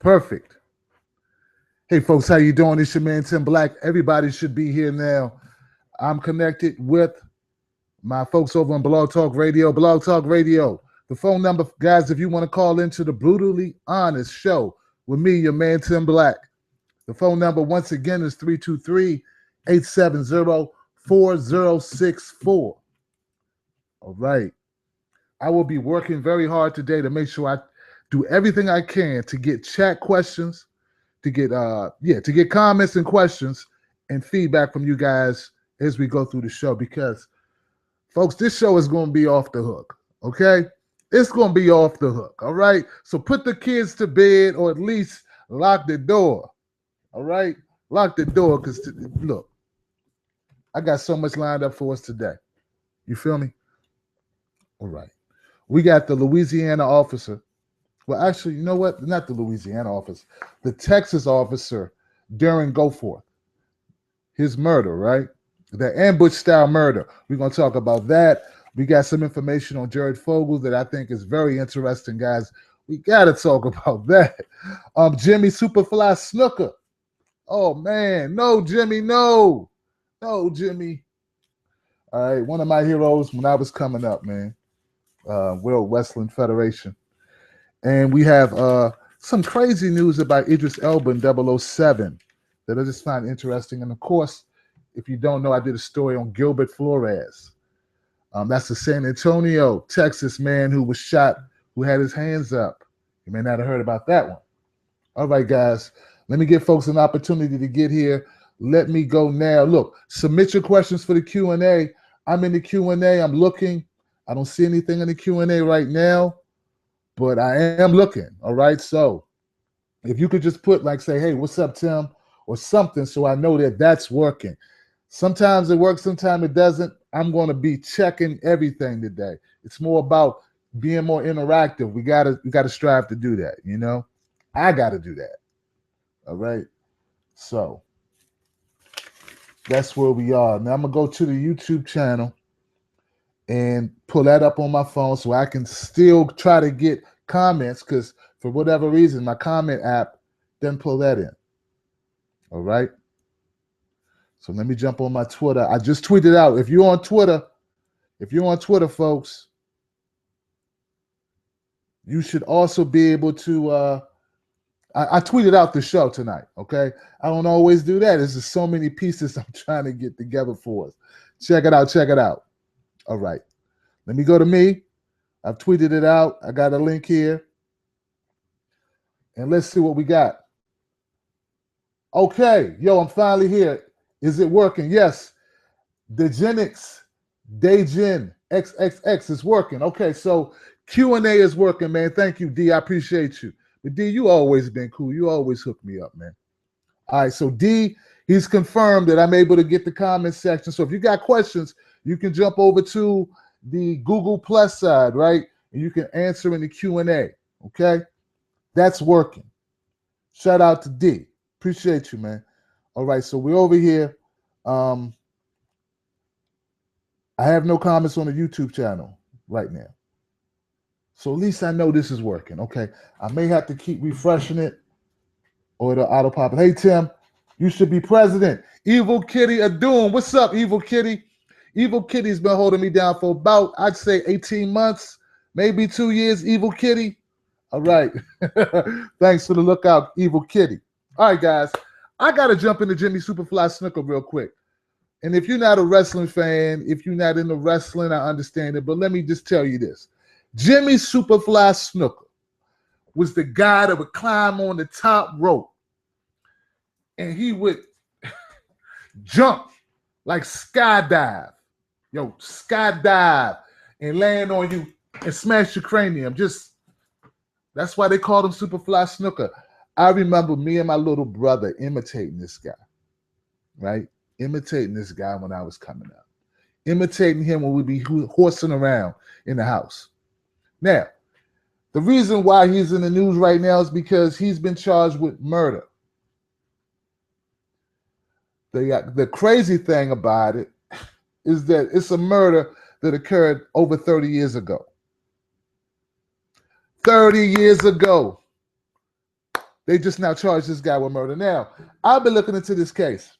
Perfect. Hey, folks, how you doing? It's your man, Tim Black. Everybody should be here now. I'm connected with my folks over on Blog Talk Radio. Blog Talk Radio. The phone number, guys, if you want to call into the Brutally Honest Show with me, your man, Tim Black. The phone number, once again, is 323-870-4064. All right. I will be working very hard today to make sure I do everything I can to get chat questions, to get comments and questions and feedback from you guys as we go through the show, because folks, this show is going to be off the hook. Okay? It's going to be off the hook. All right? So put the kids to bed, or at least lock the door. All right? Lock the door, because look, I got so much lined up for us today. You feel me? All right. We got the Louisiana officer. Well, actually, you know what? Not the Louisiana officer. The Texas officer, Darren Goforth. His murder, right? The ambush-style murder. We're going to talk about that. We got some information on Jared Fogle that I think is very interesting, guys. We got to talk about that. Jimmy SupaFly Snucka. Oh, man. No, Jimmy, no. No, Jimmy. All right, one of my heroes when I was coming up, man. World Wrestling Federation. And we have some crazy news about Idris Elba in 007 that I just find interesting. And of course, if you don't know, I did a story on Gilbert Flores. That's the San Antonio, Texas man who was shot, who had his hands up. You may not have heard about that one. All right, guys, let me give folks an opportunity to get here. Let me go now. Look, submit your questions for the Q&A. I'm in the Q&A. I'm looking. I don't see anything in the Q&A right now, but I am looking. All right, so if you could just put, like, say, hey, what's up, Tim, or something, so I know that that's working. Sometimes it works, sometimes it doesn't. I'm going to be checking everything today. It's more about being more interactive. We gotta strive to do that, you know? I got to do that. All right? So that's where we are. Now I'm going to go to the YouTube channel and pull that up on my phone so I can still try to get comments, because for whatever reason, my comment app doesn't pull that in. All right? So let me jump on my Twitter. I just tweeted out. If you're on Twitter, folks, you should also be able to, I tweeted out the show tonight, okay? I don't always do that. There's just so many pieces I'm trying to get together for us. Check it out. All right. Let me go to me. I've tweeted it out. I got a link here. And let's see what we got. Okay. Yo, I'm finally here. Is it working? Yes. Degenix, Degen, XXX is working. Okay, so Q&A is working, man. Thank you, D. I appreciate you. But D, you always been cool. You always hook me up, man. All right, so D, he's confirmed that I'm able to get the comment section. So if you got questions, you can jump over to the Google Plus side, right? And you can answer in the Q&A, okay? That's working. Shout out to D. Appreciate you, man. All right, so we're over here. I have no comments on the YouTube channel right now. So at least I know this is working, okay? I may have to keep refreshing it or it'll auto-pop it. Hey, Tim, you should be president. Evil Kitty Adum. What's up, Evil Kitty? Evil Kitty's been holding me down for about, I'd say, 18 months, maybe 2 years, Evil Kitty. All right. Thanks for the lookout, Evil Kitty. All right, guys. I got to jump into Jimmy SupaFly Snucka real quick. And if you're not a wrestling fan, if you're not into wrestling, I understand it. But let me just tell you this. Jimmy SupaFly Snucka was the guy that would climb on the top rope. And he would jump like skydive. Yo, skydive and land on you and smash your cranium. That's why they called him SupaFly Snucka. I remember me and my little brother imitating this guy, right? Imitating this guy when I was coming up. Imitating him when we'd be horsing around in the house. Now, the reason why he's in the news right now is because he's been charged with murder. The crazy thing about it is that it's a murder that occurred over 30 years ago. 30 years ago. They just now charged this guy with murder. Now, I've been looking into this case,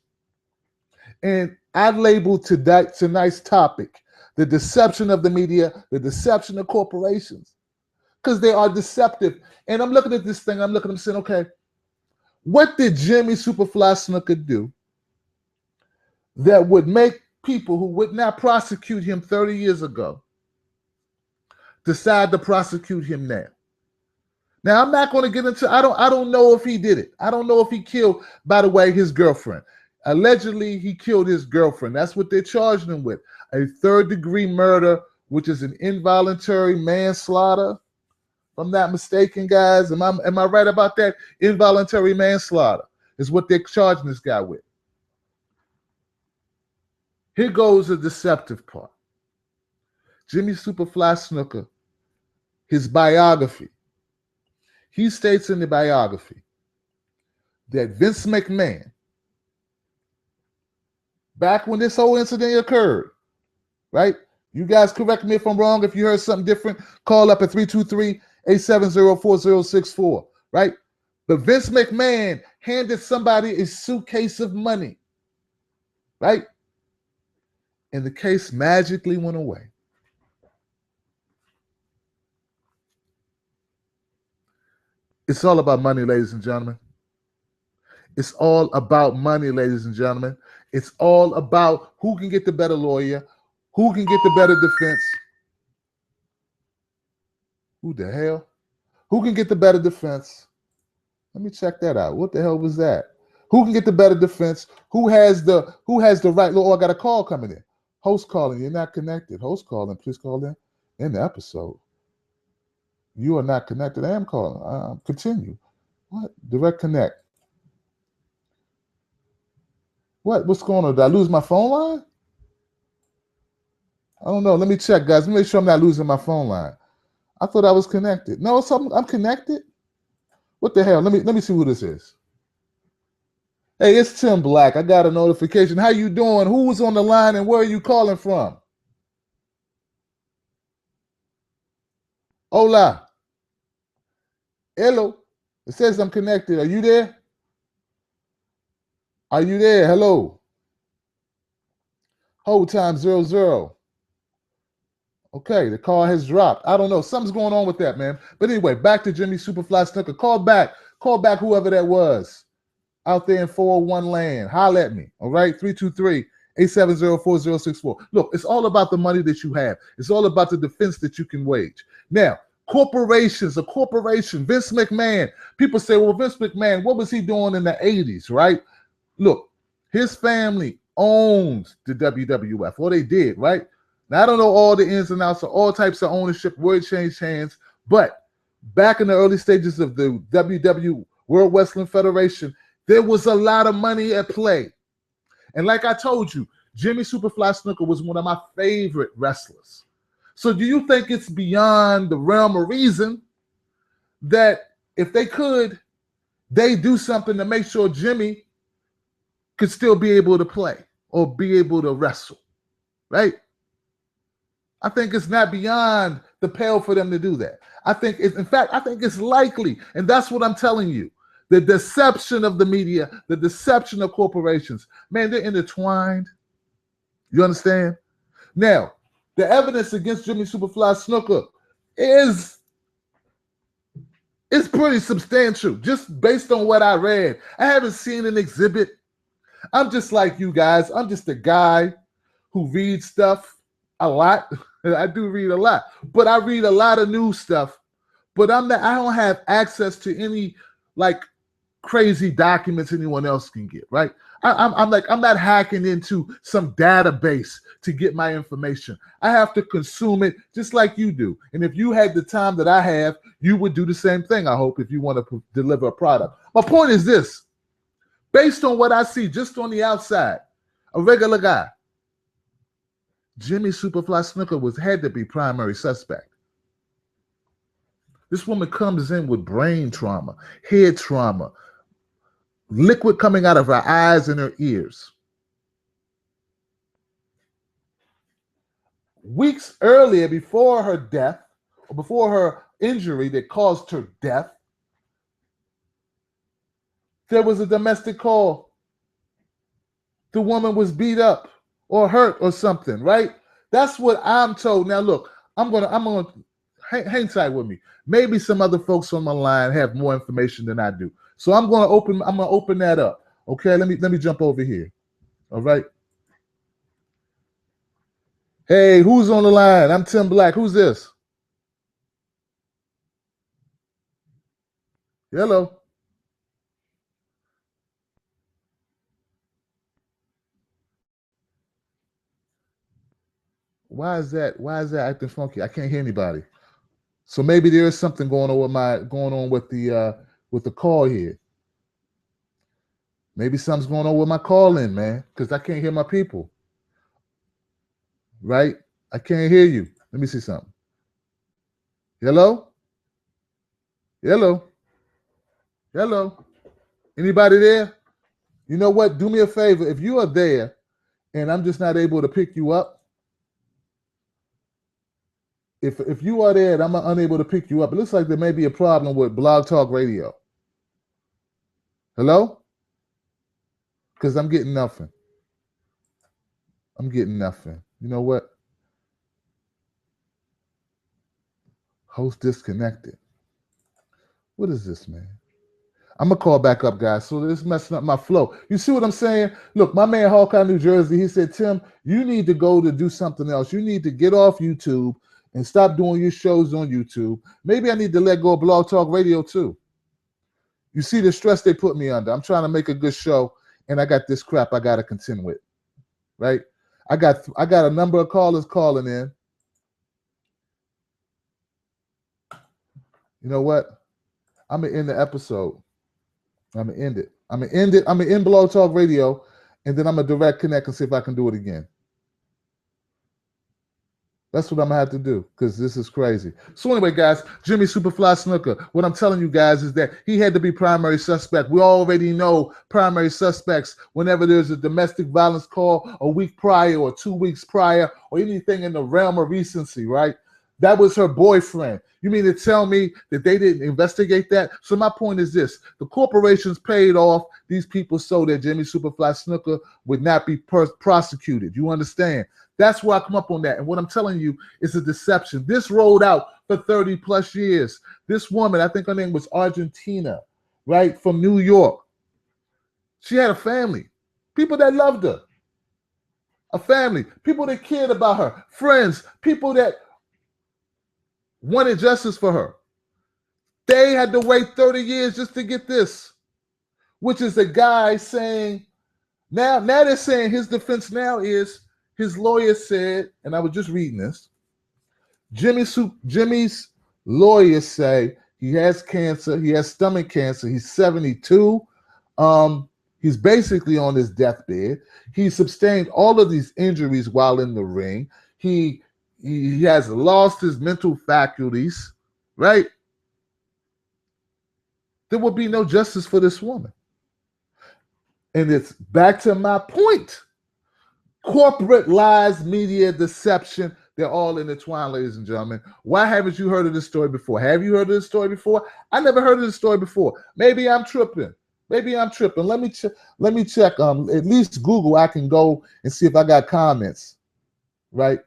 and I've labeled tonight's topic the deception of the media, the deception of corporations, because they are deceptive. And I'm looking at this thing, I'm saying, okay, what did Jimmy SupaFly Snucka do that would make people who would not prosecute him 30 years ago decide to prosecute him now? Now, I'm not going to get into, I don't know if he did it. I don't know if he killed, by the way, his girlfriend. Allegedly, he killed his girlfriend. That's what they're charging him with. A third-degree murder, which is an involuntary manslaughter. If I'm not mistaken, guys. Am I right about that? Involuntary manslaughter is what they're charging this guy with. Here goes the deceptive part. Jimmy SupaFly Snucka, his biography. He states in the biography that Vince McMahon, back when this whole incident occurred, right? You guys correct me if I'm wrong. If you heard something different, call up at 323-870-4064, right? But Vince McMahon handed somebody a suitcase of money, right? And the case magically went away. It's all about money, ladies and gentlemen. It's all about money, ladies and gentlemen. It's all about who can get the better lawyer, who can get the better defense. Who the hell? Who can get the better defense? Let me check that out. What the hell was that? Who can get the better defense? Who has the right? Oh, I got a call coming in. Host calling. You're not connected. Host calling. Please call in the episode. You are not connected. I am calling. Continue. What? Direct connect. What's going on? Did I lose my phone line? I don't know. Let me check, guys. Let me make sure I'm not losing my phone line. I thought I was connected. No, I'm connected. What the hell? Let me see who this is. Hey, it's Tim Black. I got a notification. How you doing? Who was on the line and where are you calling from? Hola. Hello. It says I'm connected. Are you there? Are you there? Hello. Hold time 00. Okay, the call has dropped. I don't know. Something's going on with that, man. But anyway, back to Jimmy SupaFly Snucka. Call back whoever that was out there in 401 land. Holler at me, all right? 323-870-4064. Look, it's all about the money that you have. It's all about the defense that you can wage. Now, corporations, a corporation, Vince McMahon. People say, well, Vince McMahon, what was he doing in the 80s, right? Look, his family owns the WWF. Well, they did, right? Now, I don't know all the ins and outs of all types of ownership, word changed hands, but back in the early stages of the WW, World Wrestling Federation, there was a lot of money at play. And like I told you, Jimmy SupaFly Snucka was one of my favorite wrestlers. So do you think it's beyond the realm of reason that if they could, they do something to make sure Jimmy could still be able to play or be able to wrestle, right? I think it's not beyond the pale for them to do that. I think it's likely, and that's what I'm telling you. The deception of the media, the deception of corporations, man, they're intertwined. You understand? Now, the evidence against Jimmy SupaFly Snucka is pretty substantial, just based on what I read. I haven't seen an exhibit. I'm just like you guys. I'm just a guy who reads stuff a lot. I do read a lot, but I read a lot of new stuff. But I don't have access to any like crazy documents anyone else can get, right? I'm not hacking into some database to get my information. I have to consume it just like you do. And if you had the time that I have, you would do the same thing, I hope, if you want to deliver a product. My point is this. Based on what I see just on the outside, a regular guy, Jimmy SupaFly Snucka had to be primary suspect. This woman comes in with brain trauma, head trauma, liquid coming out of her eyes and her ears. Weeks earlier, before her death, or before her injury that caused her death, there was a domestic call. The woman was beat up or hurt or something, right? That's what I'm told. Now, look, I'm gonna hang tight with me. Maybe some other folks on my line have more information than I do. So I'm gonna open that up. Okay, let me jump over here. All right. Hey, who's on the line? I'm Tim Black. Who's this? Hello. Why is that acting funky? I can't hear anybody. So maybe there is something going on with the call here. Maybe something's going on with my call in, man, because I can't hear my people. Right? I can't hear you. Let me see something. Hello? Hello? Hello? Anybody there? You know what? Do me a favor. If you are there and I'm just not able to pick you up, if you are there and I'm unable to pick you up, it looks like there may be a problem with Blog Talk Radio. Hello? Because I'm getting nothing. I'm getting nothing. You know what? Host disconnected. What is this, man? I'm going to call back up, guys. So this is messing up my flow. You see what I'm saying? Look, my man Hawkeye, New Jersey, he said, Tim, you need to go to do something else. You need to get off YouTube and stop doing your shows on YouTube. Maybe I need to let go of Blog Talk Radio too. You see the stress they put me under. I'm trying to make a good show, and I got this crap I got to contend with, right? I got a number of callers calling in. You know what? I'm going to end the episode. I'm going to end it. I'm going to end Blog Talk Radio, and then I'm going to direct connect and see if I can do it again. That's what I'm going to have to do because this is crazy. So anyway, guys, Jimmy SupaFly Snucka, what I'm telling you guys is that he had to be primary suspect. We already know primary suspects whenever there's a domestic violence call a week prior or 2 weeks prior or anything in the realm of recency, right? That was her boyfriend. You mean to tell me that they didn't investigate that? So my point is this. The corporations paid off these people so that Jimmy SupaFly Snucka would not be prosecuted. You understand? That's where I come up on that. And what I'm telling you is a deception. This rolled out for 30 plus years. This woman, I think her name was Argentina, right, from New York. She had a family, people that loved her, a family, people that cared about her, friends, people that wanted justice for her. They had to wait 30 years just to get this, which is a guy saying, now they're saying his defense now is, his lawyer said, and I was just reading this, Jimmy's lawyers say he has cancer, he has stomach cancer, he's 72, he's basically on his deathbed, he sustained all of these injuries while in the ring, he has lost his mental faculties, right? There will be no justice for this woman. And it's back to my point. Corporate lies, media, deception, they're all intertwined, ladies and gentlemen. Why haven't you heard of this story before? Have you heard of this story before? I never heard of this story before. Maybe I'm tripping. Let me check. At least Google, I can go and see if I got comments, right?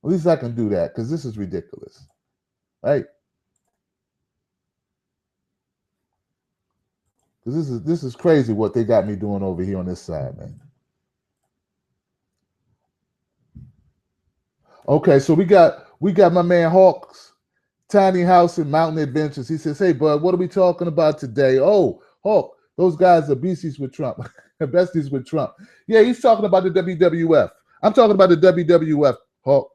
At least I can do that because this is ridiculous, right? Because this is crazy what they got me doing over here on this side, man. Okay, so we got my man Hawk's tiny house and mountain adventures. He says, "Hey, bud, what are we talking about today?" Oh, Hawk, those guys are besties with Trump, besties with Trump. Yeah, he's talking about the WWF. I'm talking about the WWF, Hawk.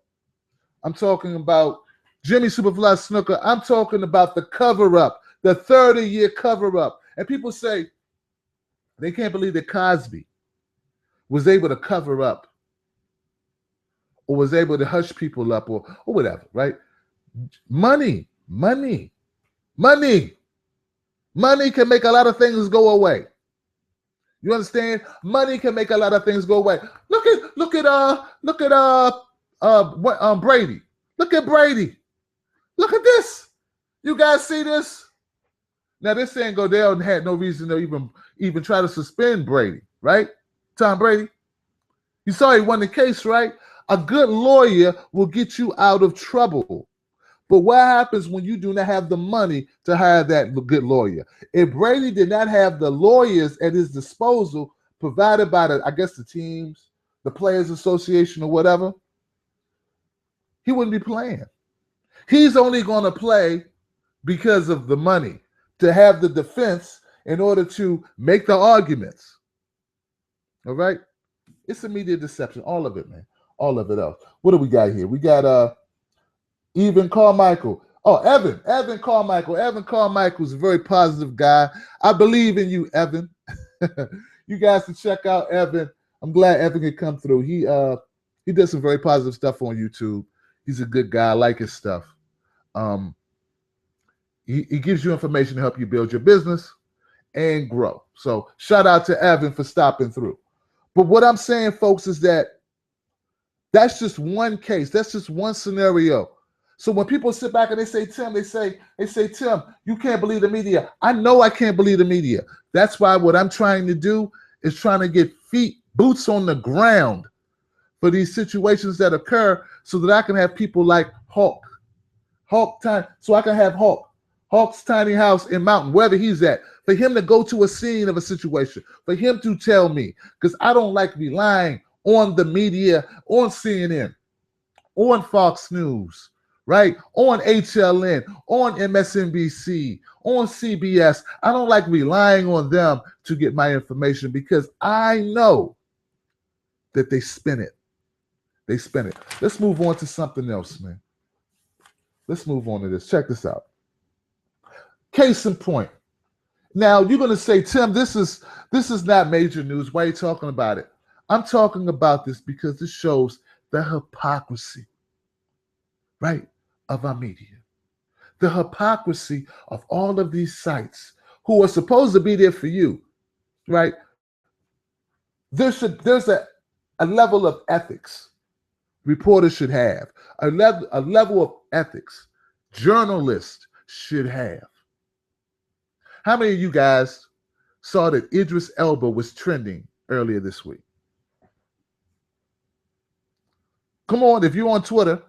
I'm talking about Jimmy SupaFly Snucka. I'm talking about the cover-up, the 30-year cover-up. And people say they can't believe that Cosby was able to cover up or was able to hush people up or whatever, right? Money can make a lot of things go away. You understand? Money can make a lot of things go away. Look at Brady. Look at Brady. Look at this. You guys see this? Now they're saying Goodell had no reason to even try to suspend Brady, right? Tom Brady. You saw he won the case, right? A good lawyer will get you out of trouble. But what happens when you do not have the money to hire that good lawyer? If Brady did not have the lawyers at his disposal provided by the teams, the Players Association or whatever, he wouldn't be playing. He's only going to play because of the money, to have the defense in order to make the arguments. All right? It's a media deception. All of it, man. All of it else. What do we got here? We got Evan Carmichael. Oh, Evan Carmichael. Evan Carmichael's a very positive guy. I believe in you, Evan. You guys can check out Evan. I'm glad Evan could come through. He does some very positive stuff on YouTube. He's a good guy. I like his stuff. He gives you information to help you build your business and grow. So shout out to Evan for stopping through. But what I'm saying, folks, is that's just one case. That's just one scenario. So when people sit back and they say, Tim, Tim, you can't believe the media. I know I can't believe the media. That's why what I'm trying to do is trying to get boots on the ground for these situations that occur so that I can have people like Hawk time, so I can have Hawk's tiny house in Mountain, wherever he's at, for him to go to a scene of a situation, for him to tell me, because I don't like relying on the media, on CNN, on Fox News, right? On HLN, on MSNBC, on CBS. I don't like relying on them to get my information because I know that they spin it. They spin it. Let's move on to something else, man. Let's move on to this. Check this out. Case in point. Now, you're going to say, Tim, this is not major news. Why are you talking about it? I'm talking about this because this shows the hypocrisy, right, of our media. The hypocrisy of all of these sites who are supposed to be there for you, right? There's a level of ethics reporters should have, a level of ethics journalists should have. How many of you guys saw that Idris Elba was trending earlier this week? Come on, if you're on Twitter,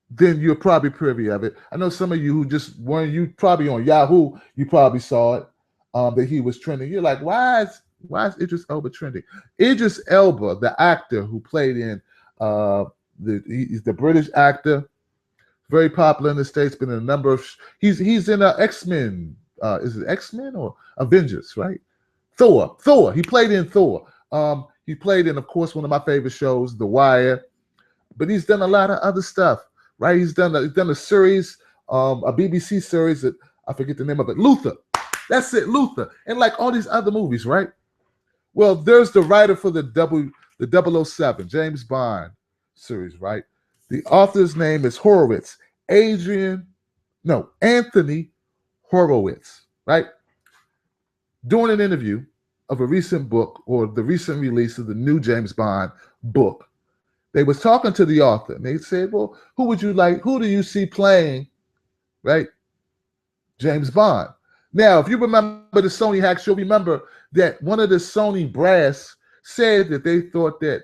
then you're probably privy of it. I know some of you who just weren't, you probably on Yahoo, you probably saw it, that he was trending. You're like, why is Idris Elba trending? Idris Elba, the actor who played in, he's the British actor, very popular in the States, been in a number of, he's in X-Men, is it X-Men or Avengers, right? Thor, he played in Thor. He played in, of course, one of my favorite shows, The Wire, but he's done a lot of other stuff, right? He's done a series, a BBC series that I forget the name of it, Luther. That's it, Luther, and like all these other movies, right? Well, there's the writer for the 007 James Bond series, right? The author's name is Anthony Horowitz, right? Doing an interview of a recent book or the recent release of the new James Bond book, they was talking to the author and they said, well, who do you see playing, right? James Bond. Now, if you remember the Sony hacks, you'll remember that one of the Sony brass said that they thought that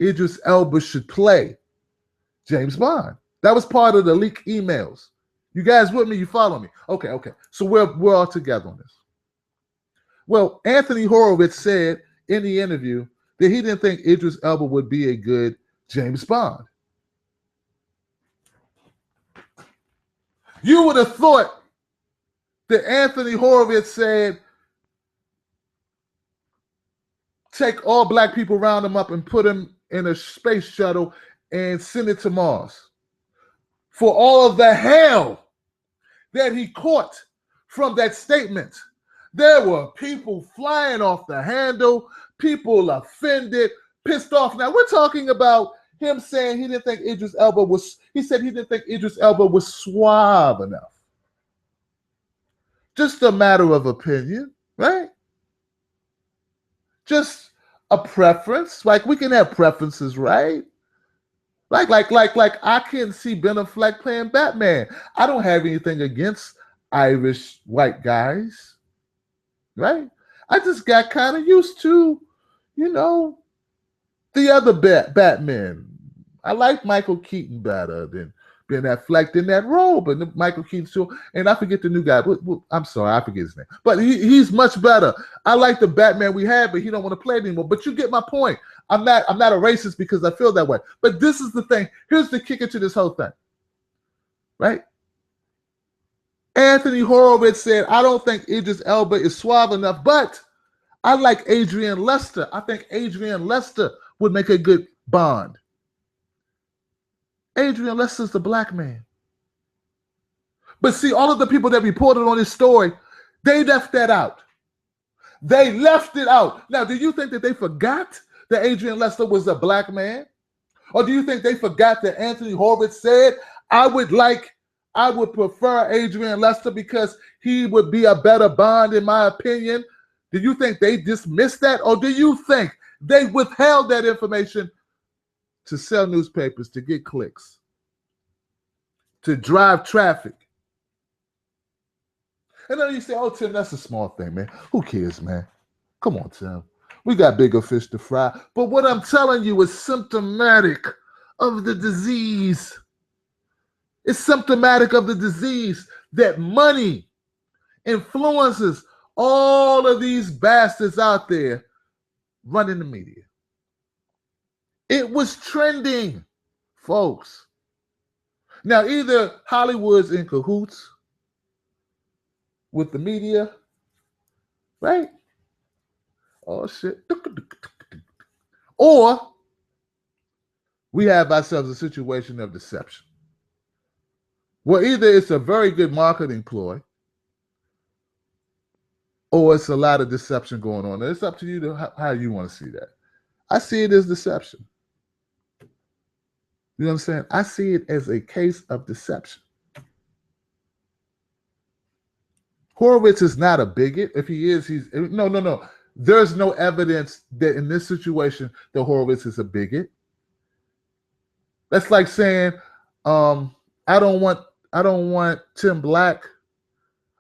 Idris Elba should play James Bond. That was part of the leak emails. You guys with me? You follow me? Okay. So we're all together on this. Well, Anthony Horowitz said in the interview that he didn't think Idris Elba would be a good James Bond. You would have thought that Anthony Horowitz said, take all black people, round them up and put them in a space shuttle and send it to Mars. For all of the hell that he caught from that statement, there were people flying off the handle, people offended, pissed off. Now we're talking about him saying he didn't think Idris Elba was suave enough. Just a matter of opinion, right? Just a preference. Like we can have preferences, right? Like I can see Ben Affleck playing Batman. I don't have anything against Irish white guys, right? I just got kind of used to, the other Batman. I like Michael Keaton better than Ben Affleck in that role, but Michael Keaton too. And I forget the new guy. I'm sorry, I forget his name. But he's much better. I like the Batman we had, but he don't want to play it anymore. But you get my point. I'm not a racist because I feel that way. But this is the thing. Here's the kicker to this whole thing, right? Anthony Horowitz said, I don't think Idris Elba is suave enough, but I like Adrian Lester. I think Adrian Lester would make a good Bond. Adrian Lester's the black man. But see, all of the people that reported on this story, they left that out. They left it out. Now, do you think that they forgot that Adrian Lester was a black man? Or do you think they forgot that Anthony Horowitz said, I would prefer Adrian Lester because he would be a better Bond, in my opinion? Do you think they dismissed that? Or do you think they withheld that information to sell newspapers, to get clicks, to drive traffic? And then you say, oh, Tim, that's a small thing, man. Who cares, man? Come on, Tim. We got bigger fish to fry. But what I'm telling you is symptomatic of the disease. It's symptomatic of the disease that money influences all of these bastards out there running the media. It was trending, folks. Now, either Hollywood's in cahoots with the media, right? Oh, shit. Or we have ourselves a situation of deception. Well, either it's a very good marketing ploy or it's a lot of deception going on. It's up to you to how you want to see that. I see it as deception. You know what I'm saying? I see it as a case of deception. Horowitz is not a bigot. If he is, he's no. There's no evidence that in this situation that Horowitz is a bigot. That's like saying, I don't want Tim Black.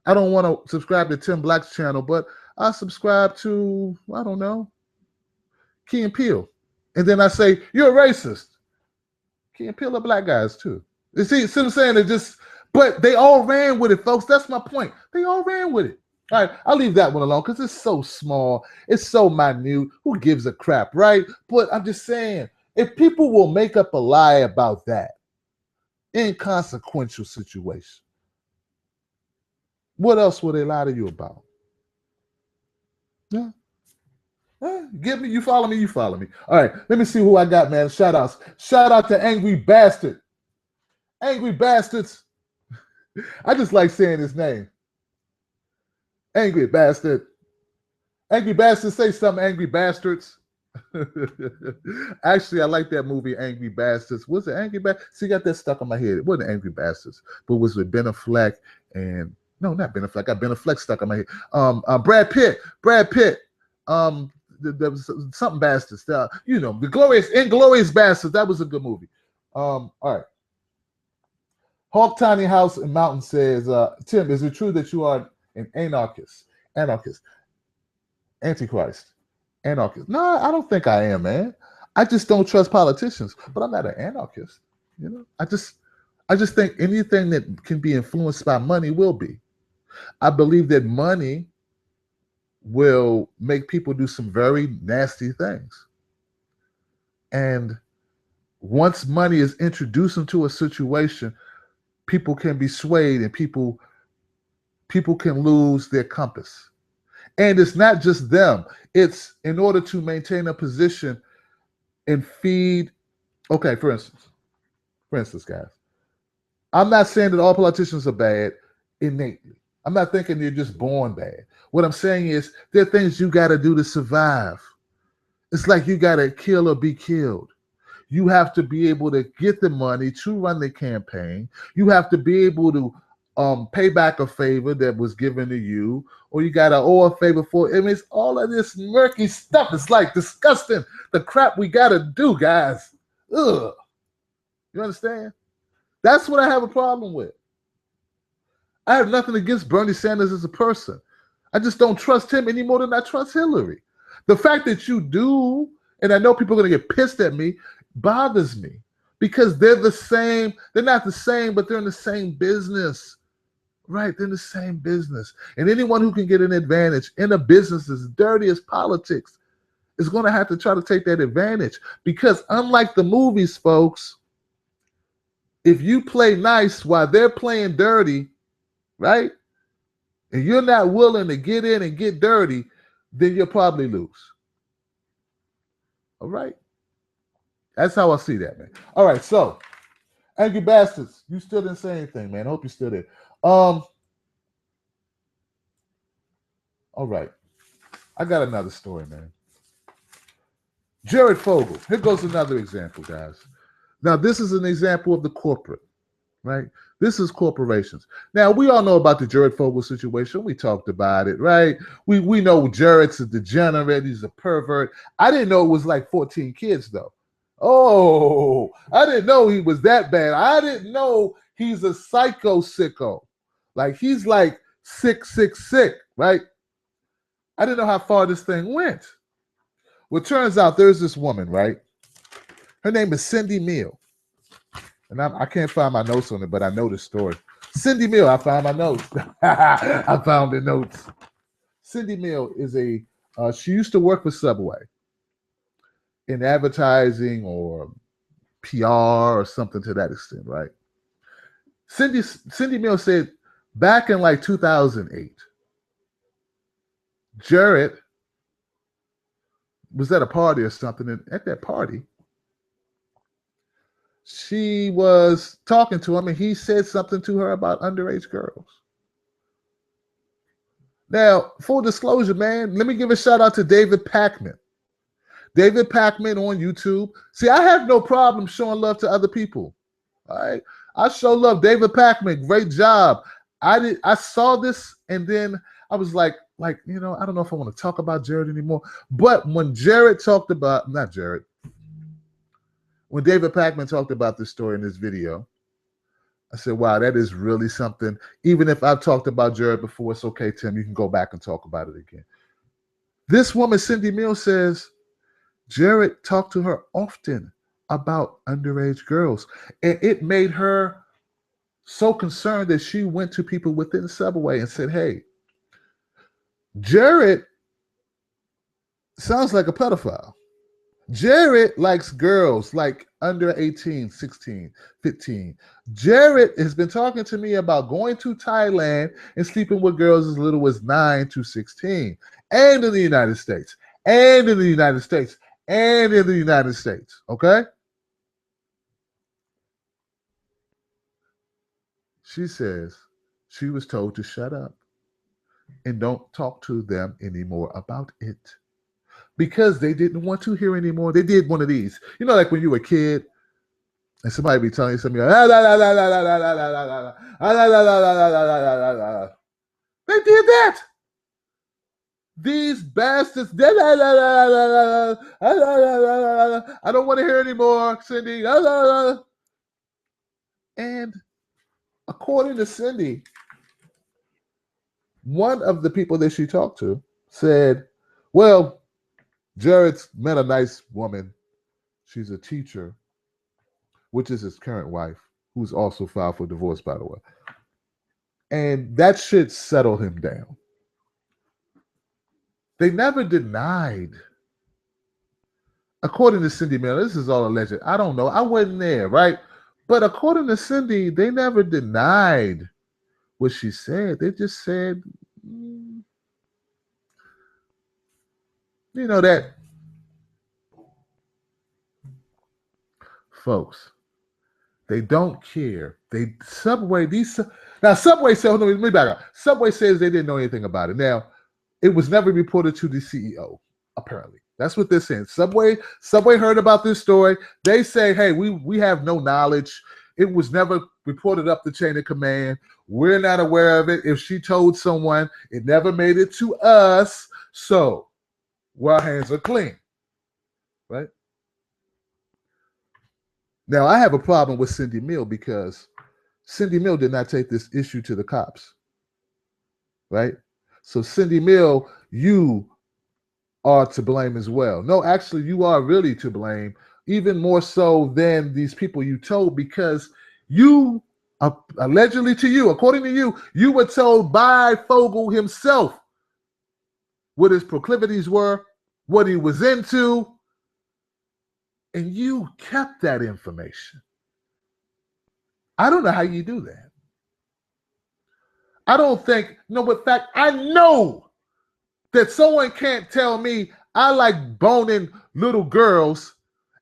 I don't want to subscribe to Tim Black's channel, but I subscribe to, I don't know, Key and Peele. And then I say, you're a racist. Key and Peele are black guys too. You see what I'm saying? It just, but they all ran with it, folks. That's my point. They all ran with it. All right, I'll leave that one alone because it's so small. It's so minute. Who gives a crap, right? But I'm just saying, if people will make up a lie about that inconsequential situation, what else will they lie to you about? Yeah. Give me, you follow me. All right, let me see who I got, man. Shout outs. Shout out to Angry Bastard. Angry Bastards. I just like saying his name. Angry Bastard. Angry Bastards, say something, Angry Bastards. Actually, I like that movie, Angry Bastards. Was it Angry Bastards? See, got that stuck on my head. It wasn't Angry Bastards, but it was with Ben Affleck and, no, not Ben Affleck. I got Ben Affleck stuck on my head. Brad Pitt. There was something Bastards. The Inglorious Bastards. That was a good movie. All right. Hawk Tiny House and Mountain says, Tim, is it true that you are an anarchist? Antichrist. Anarchist. No, I don't think I am, man. I just don't trust politicians, but I'm not an anarchist. You know, I just think anything that can be influenced by money will be. I believe that money will make people do some very nasty things. And once money is introduced into a situation, people can be swayed and people can lose their compass. And it's not just them. It's in order to maintain a position and feed. Okay, for instance, guys, I'm not saying that all politicians are bad innately. I'm not thinking they're just born bad. What I'm saying is there are things you got to do to survive. It's like you got to kill or be killed. You have to be able to get the money to run the campaign. You have to be able to pay back a favor that was given to you, or you got to owe a favor for. I mean, it's all of this murky stuff. It's like disgusting. The crap we got to do, guys. Ugh. You understand? That's what I have a problem with. I have nothing against Bernie Sanders as a person. I just don't trust him any more than I trust Hillary. The fact that you do, and I know people are going to get pissed at me, bothers me because they're the same. They're not the same, but they're in the same business. Right, they're in the same business. And anyone who can get an advantage in a business as dirty as politics is going to have to try to take that advantage. Because unlike the movies, folks, if you play nice while they're playing dirty, right, and you're not willing to get in and get dirty, then you'll probably lose. All right? That's how I see that, man. All right, so, Angry Bastards, you still didn't say anything, man. I hope you're still there. All right. I got another story, man. Jared Fogle. Here goes another example, guys. Now, this is an example of the corporate, right? This is corporations. Now, we all know about the Jared Fogle situation. We talked about it, right? We know Jared's a degenerate. He's a pervert. I didn't know it was like 14 kids, though. Oh, I didn't know he was that bad. I didn't know he's a psycho sicko. Like, he's like sick, right? I didn't know how far this thing went. Well, it turns out there's this woman, right? Her name is Cindy Mill. And I can't find my notes on it, but I know the story. Cindy Mill, I found my notes. I found the notes. Cindy Mill is she used to work for Subway in advertising or PR or something to that extent, right? Cindy Mill said back in like 2008, Jared was at a party or something, and at that party, she was talking to him, and he said something to her about underage girls. Now, full disclosure, man, let me give a shout out to David Pakman. David Pakman on YouTube. See, I have no problem showing love to other people. All right, I show love. David Pakman, great job. I saw this, and then I was like, you know, I don't know if I want to talk about Jared anymore. But when Jared talked about, not Jared, when David Pakman talked about this story in this video, I said, wow, that is really something. Even if I've talked about Jared before, it's okay, Tim. You can go back and talk about it again. This woman, Cindy Mill, says Jared talked to her often about underage girls. And it made her so concerned that she went to people within Subway and said, hey, Jared sounds like a pedophile. Jared likes girls like under 18, 16, 15. Jared has been talking to me about going to Thailand and sleeping with girls as little as 9 to 16. And in the United States. And in the United States. And in the United States. Okay? She says she was told to shut up and don't talk to them anymore about it. Because they didn't want to hear anymore. They did one of these. You know, like when you were a kid and somebody be telling you something, they did that. These bastards, I don't want to hear anymore, Cindy. And according to Cindy, one of the people that she talked to said, well, Jared's met a nice woman. She's a teacher, which is his current wife, who's also filed for divorce, by the way. And that should settle him down. They never denied. According to Cindy Miller, this is all alleged. I don't know. I wasn't there, right? But according to Cindy, they never denied what she said. They just said, you know that, folks, they don't care. Subway said, hold on, let me back up. Subway says they didn't know anything about it. Now, it was never reported to the CEO, apparently. That's what they're saying. Subway heard about this story. They say, hey, we have no knowledge. It was never reported up the chain of command. We're not aware of it. If she told someone, it never made it to us. So, our hands are clean, right? Now, I have a problem with Cindy Mill because Cindy Mill did not take this issue to the cops. right? So Cindy Mill, you are to blame as well. No, actually, you are really to blame, even more so than these people you told, because you, allegedly to you, according to you, you were told by Fogle himself what his proclivities were, what he was into, and you kept that information. I don't know how you do that. I don't think, no, but in fact, I know that someone can't tell me I like boning little girls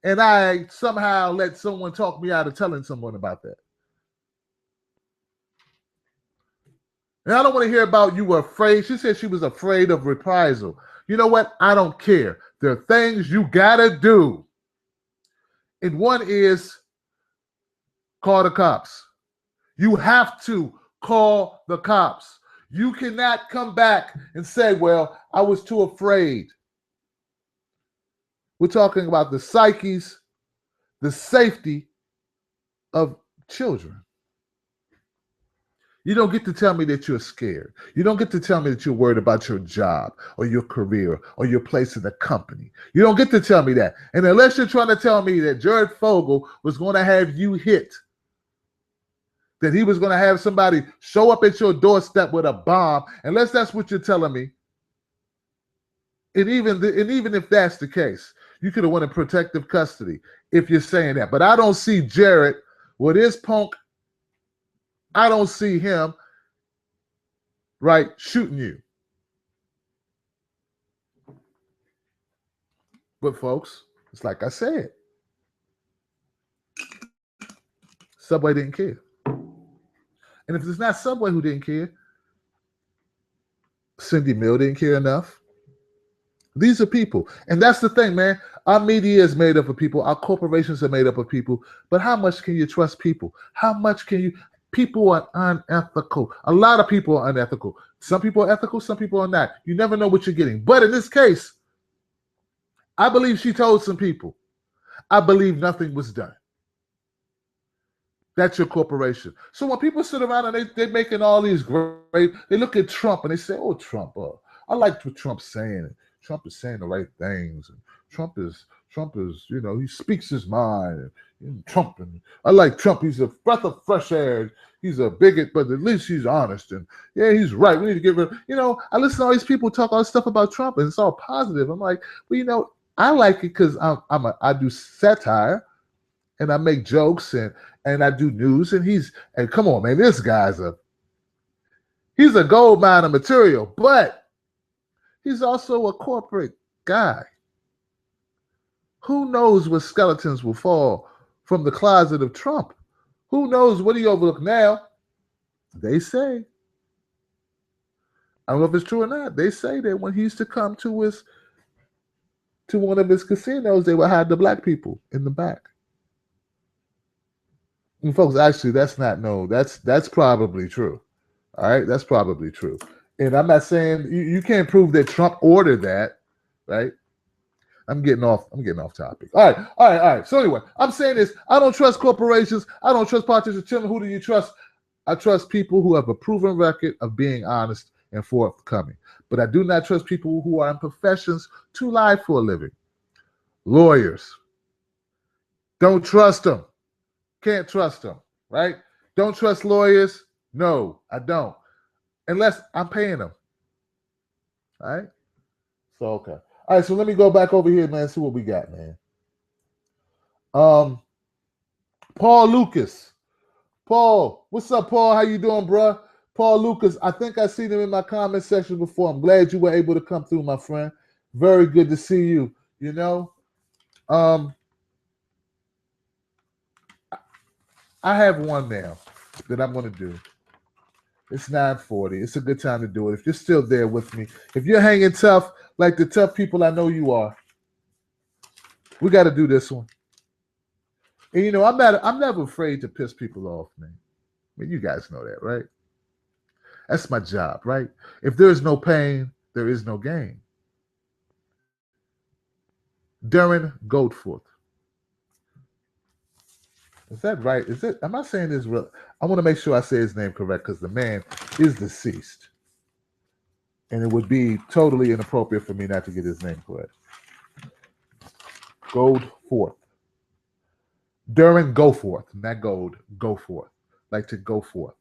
and I somehow let someone talk me out of telling someone about that. And I don't want to hear about you were afraid. She said she was afraid of reprisal. You know what? I don't care. There are things you gotta do. And one is call the cops. You have to call the cops. You cannot come back and say, well, I was too afraid. We're talking about the psyches, the safety of children. You don't get to tell me that you're scared. You don't get to tell me that you're worried about your job or your career or your place in the company. You don't get to tell me that. And unless you're trying to tell me that Jared Fogle was going to have you hit, that he was going to have somebody show up at your doorstep with a bomb, unless that's what you're telling me, and even if that's the case, you could have won in protective custody if you're saying that. But I don't see Jared with his punk. I don't see him, right, shooting you. But folks, it's like I said, Subway didn't care. And if it's not Subway who didn't care, Cindy Mill didn't care enough. These are people. And that's the thing, man. Our media is made up of people. Our corporations are made up of people. But how much can you trust people? How much can you? People are unethical. A lot of people are unethical. Some people are ethical, some people are not. You never know what you're getting. But in this case, I believe she told some people. I believe nothing was done. That's your corporation. So when people sit around and they're making all these great, they look at Trump and they say, oh, Trump, I like what Trump's saying. Trump is saying the right things. And Trump is, you know, he speaks his mind. And Trump, and I like Trump. He's a breath of fresh air. He's a bigot, but at least he's honest. And yeah, he's right. We need to get rid of, you know, I listen to all these people talk all this stuff about Trump and it's all positive. I'm like, well, you know, I like it because I do satire and I make jokes and I do news and come on, man, this guy's he's a gold mine of material, but he's also a corporate guy. Who knows what skeletons will fall from the closet of Trump? Who knows what he overlooked now? They say, I don't know if it's true or not, they say that when he used to come to one of his casinos, they would hide the black people in the back. And folks, actually, that's probably true. All right, that's probably true. And I'm not saying you can't prove that Trump ordered that, right? I'm getting off topic. All right. So anyway, I'm saying this. I don't trust corporations. I don't trust politicians. Tell me, who do you trust? I trust people who have a proven record of being honest and forthcoming. But I do not trust people who are in professions to lie for a living. Lawyers. Don't trust them. Can't trust them, right? Don't trust lawyers. No, I don't. Unless I'm paying them. All right? So, okay. All right, so let me go back over here, man, see what we got, man. Paul Lucas. Paul, what's up, Paul? How you doing, bro? Paul Lucas, I think I seen him in my comment section before. I'm glad you were able to come through, my friend. Very good to see you, you know. I have one now that I'm going to do. It's 9:40. It's a good time to do it. If you're still there with me, if you're hanging tough like the tough people I know you are, we got to do this one. And you know, I'm never afraid to piss people off, man. I mean, you guys know that, right? That's my job, right? If there is no pain, there is no gain. Darren Goforth. Is that right? Am I saying this real? I want to make sure I say his name correct because the man is deceased. and it would be totally inappropriate for me not to get his name correct. Goforth. Darren Goforth, not Gold, Goforth. Like to go forth.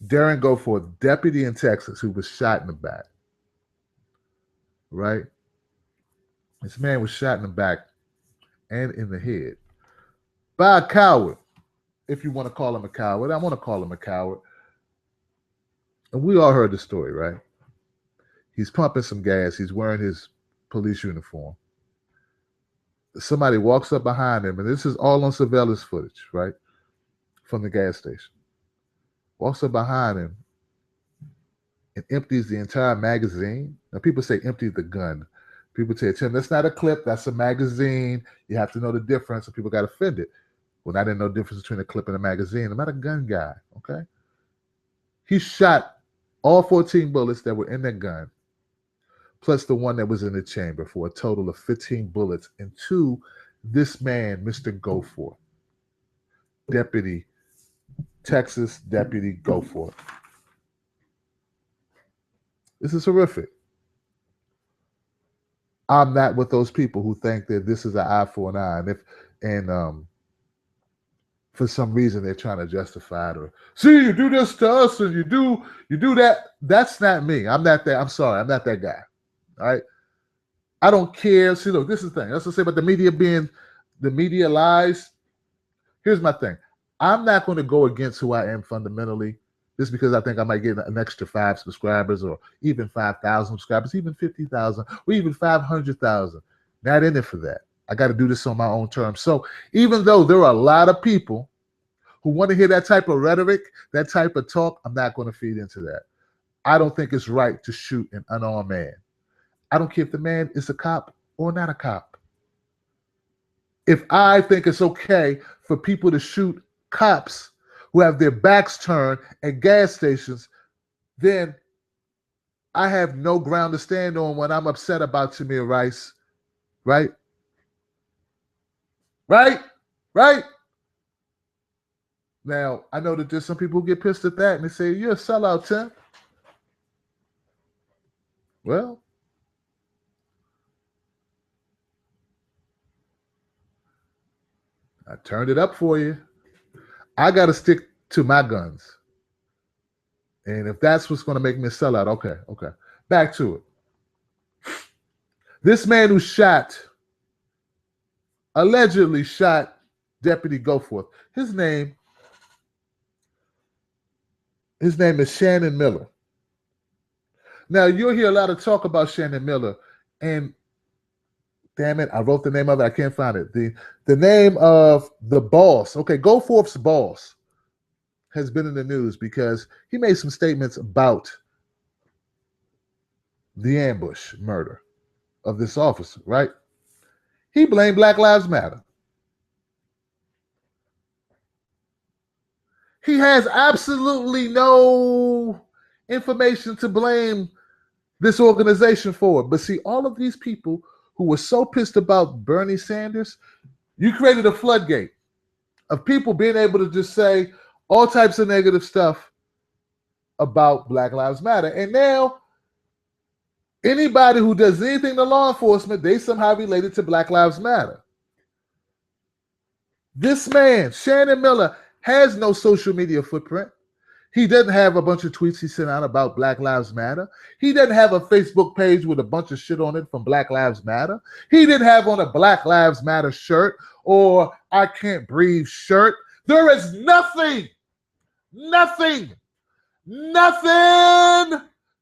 Darren Goforth, deputy in Texas, who was shot in the back. Right? This man was shot in the back and in the head by a coward. If you want to call him a coward, I want to call him a coward. And we all heard the story, right? He's pumping some gas. He's wearing his police uniform. Somebody walks up behind him, and this is all on surveillance footage, right? From the gas station. Walks up behind him and empties the entire magazine. Now, people say empty the gun. People say, Tim, that's not a clip, that's a magazine. You have to know the difference, and people got offended. Well, I didn't know the difference between a clip and a magazine. I'm not a gun guy, okay? He shot all 14 bullets that were in that gun, plus the one that was in the chamber, for a total of 15 bullets into this man, Mr. Goforth, deputy, Texas deputy Goforth. This is horrific. I'm not with those people who think that this is an eye for an eye, and for some reason they're trying to justify it, or see, you do this to us and you do that. That's not me. I'm not that. I'm sorry. I'm not that guy. All right. I don't care. See, look, this is the thing. That's what I say about the media lies. Here's my thing. I'm not going to go against who I am fundamentally just because I think I might get an extra 5 subscribers, or even 5,000 subscribers, even 50,000, or even 500,000. Not in it for that. I got to do this on my own terms. So even though there are a lot of people who want to hear that type of rhetoric, that type of talk, I'm not going to feed into that. I don't think it's right to shoot an unarmed man. I don't care if the man is a cop or not a cop. If I think it's okay for people to shoot cops who have their backs turned at gas stations, then I have no ground to stand on when I'm upset about Tamir Rice, right? Right? Now, I know that there's some people who get pissed at that and they say, you're a sellout, Tim. Well, I turned it up for you. I got to stick to my guns. And if that's what's going to make me a sellout, okay. Back to it. This man who allegedly shot Deputy Goforth, his name is Shannon Miller. Now, you'll hear a lot of talk about Shannon Miller, and damn it, I wrote the name of it. I can't find it. The name of the boss, okay, Goforth's boss, has been in the news because he made some statements about the ambush murder of this officer, right? He blamed Black Lives Matter. He has absolutely no information to blame this organization for. But see, all of these people who were so pissed about Bernie Sanders, you created a floodgate of people being able to just say all types of negative stuff about Black Lives Matter. And now, anybody who does anything to law enforcement, they somehow related to Black Lives Matter. This man, Shannon Miller, has no social media footprint. He doesn't have a bunch of tweets he sent out about Black Lives Matter. He doesn't have a Facebook page with a bunch of shit on it from Black Lives Matter. He didn't have on a Black Lives Matter shirt or I Can't Breathe shirt. There is nothing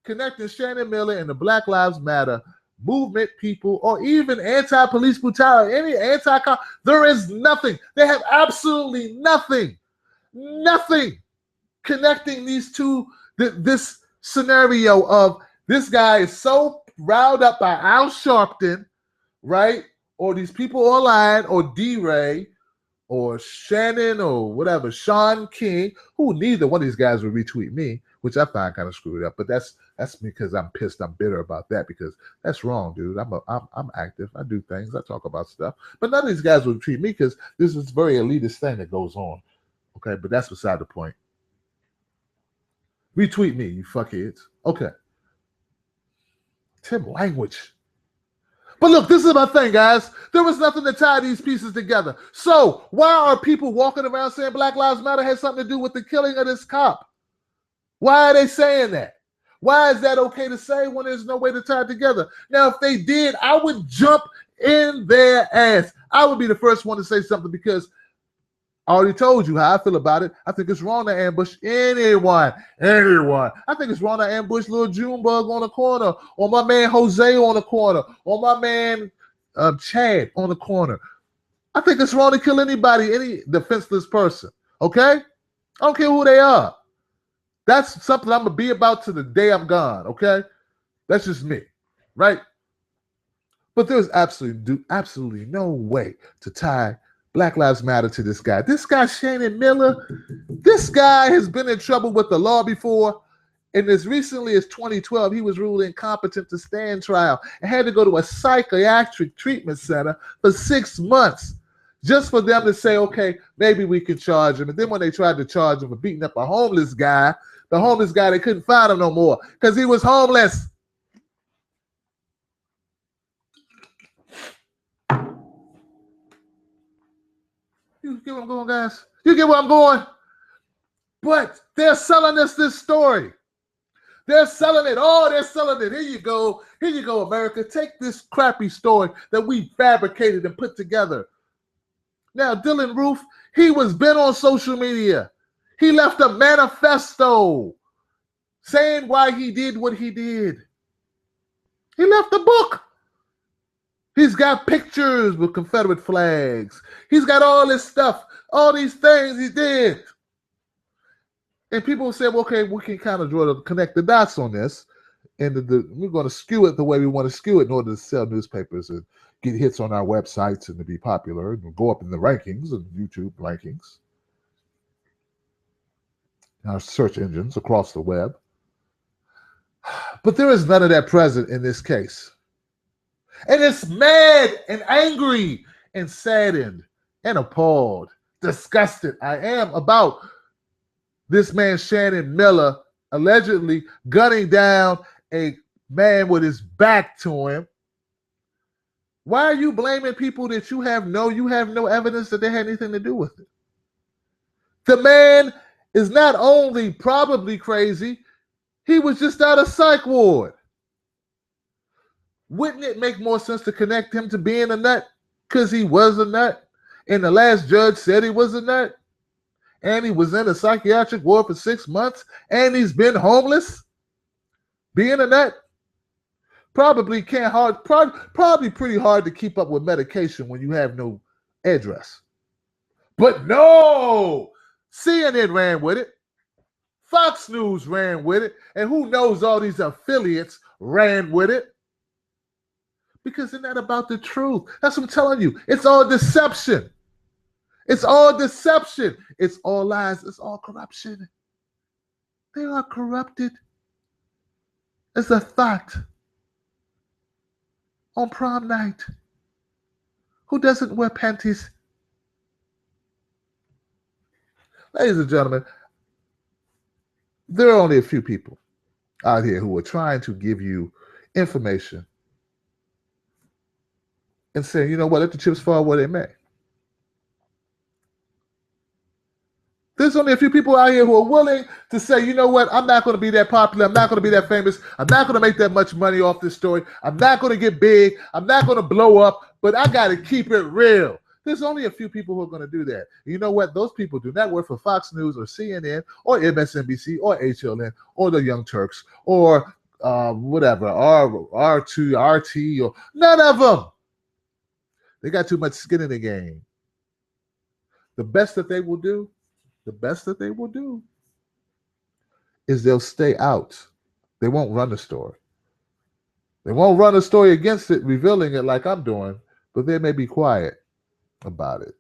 connecting Shannon Miller and the Black Lives Matter movement people, or even anti-police brutality, any anti-cop. There is nothing. They have absolutely nothing connecting these two. This scenario of this guy is so riled up by Al Sharpton, right? Or these people online, or D-Ray, or Shannon, or whatever, Sean King, who neither one of these guys will retweet me, which I find kind of screwed up. But that's because I'm pissed, I'm bitter about that, because that's wrong, dude. I'm active, I do things, I talk about stuff. But none of these guys will retweet me because this is a very elitist thing that goes on. Okay, but that's beside the point. Retweet me, you fuckheads. Okay. Tim language. But look, this is my thing, guys. There was nothing to tie these pieces together. So why are people walking around saying Black Lives Matter has something to do with the killing of this cop? Why are they saying that? Why is that okay to say when there's no way to tie it together? Now, if they did, I would jump in their ass. I would be the first one to say something because I already told you how I feel about it. I think it's wrong to ambush anyone. I think it's wrong to ambush little Junebug on the corner, or my man Jose on the corner, or my man Chad on the corner. I think it's wrong to kill anybody, any defenseless person. Okay? I don't care who they are. That's something I'm going to be about to the day I'm gone. Okay? That's just me. Right? But there's absolutely no way to tie Black Lives Matter to this guy. This guy, Shannon Miller, this guy has been in trouble with the law before. And as recently as 2012, he was ruled incompetent to stand trial and had to go to a psychiatric treatment center for 6 months just for them to say, okay, maybe we can charge him. And then when they tried to charge him for beating up a homeless guy, they couldn't find him no more because he was homeless. You get where I'm going, guys? You get where I'm going? But they're selling us this story. They're selling it. Oh, they're selling it. Here you go. Here you go, America. Take this crappy story that we fabricated and put together. Now, Dylan Roof, he was been on social media. He left a manifesto saying why he did what he did. He left a book. He's got pictures with Confederate flags. He's got all this stuff, all these things he did. And people say, well, okay, we can kind of connect the dots on this. And we're going to skew it the way we want to skew it in order to sell newspapers and get hits on our websites and to be popular and go up in the rankings and YouTube rankings, our search engines across the web. But there is none of that present in this case. And it's mad and angry and saddened and appalled, disgusted I am about this man Shannon Miller allegedly gunning down a man with his back to him. Why are you blaming people that you have no evidence that they had anything to do with it? The man is not only probably crazy, he was just out of psych ward. Wouldn't it make more sense to connect him to being a nut? Because he was a nut. And the last judge said he was a nut. And he was in a psychiatric ward for 6 months. And he's been homeless. Being a nut. Probably pretty hard to keep up with medication when you have no address. But no! CNN ran with it. Fox News ran with it. And who knows, all these affiliates ran with it. Because they're not about the truth. That's what I'm telling you. It's all deception. It's all deception. It's all lies. It's all corruption. They are corrupted. It's a fact. On prom night. Who doesn't wear panties? Ladies and gentlemen, there are only a few people out here who are trying to give you information and saying, you know what, let the chips fall where they may. There's only a few people out here who are willing to say, you know what, I'm not going to be that popular. I'm not going to be that famous. I'm not going to make that much money off this story. I'm not going to get big. I'm not going to blow up, but I got to keep it real. There's only a few people who are going to do that. You know what? Those people do not work for Fox News or CNN or MSNBC or HLN or the Young Turks or whatever, R2, RT, or none of them. They got too much skin in the game. The best that they will do is they'll stay out. They won't run the story. They won't run a story against it, revealing it like I'm doing, but they may be quiet about it.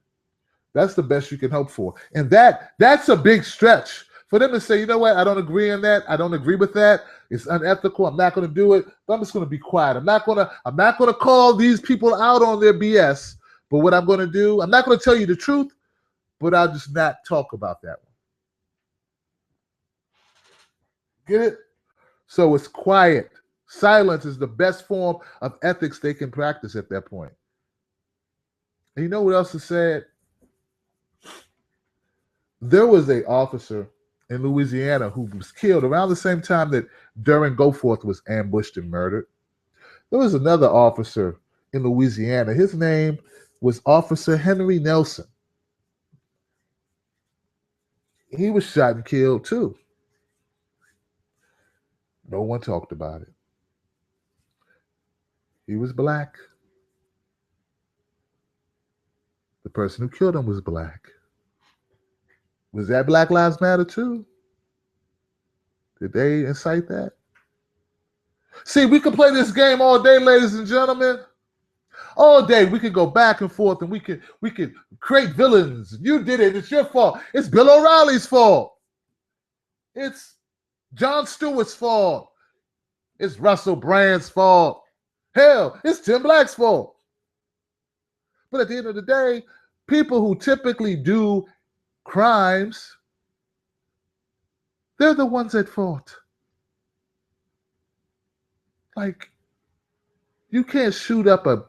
That's the best you can hope for. And that's a big stretch for them to say, you know what, I don't agree on that. I don't agree with that. It's unethical. I'm not going to do it. But I'm just going to be quiet. I'm not going to call these people out on their BS. But what I'm going to do, I'm not going to tell you the truth, but I'll just not talk about that one. Get it? So it's quiet. Silence is the best form of ethics they can practice at that point. And you know what else is sad? There was an officer in Louisiana who was killed around the same time that Darren Goforth was ambushed and murdered. There was another officer in Louisiana. His name was Officer Henry Nelson. He was shot and killed too. No one talked about it. He was black. The person who killed him was black. Was that Black Lives Matter too? Did they incite that? See, we could play this game all day, ladies and gentlemen. All day, we could go back and forth, and we could create villains. You did it. It's your fault. It's Bill O'Reilly's fault. It's Jon Stewart's fault. It's Russell Brand's fault. Hell, it's Tim Black's fault. But at the end of the day, people who typically do crimes, they're the ones at fault. Like, you can't shoot up a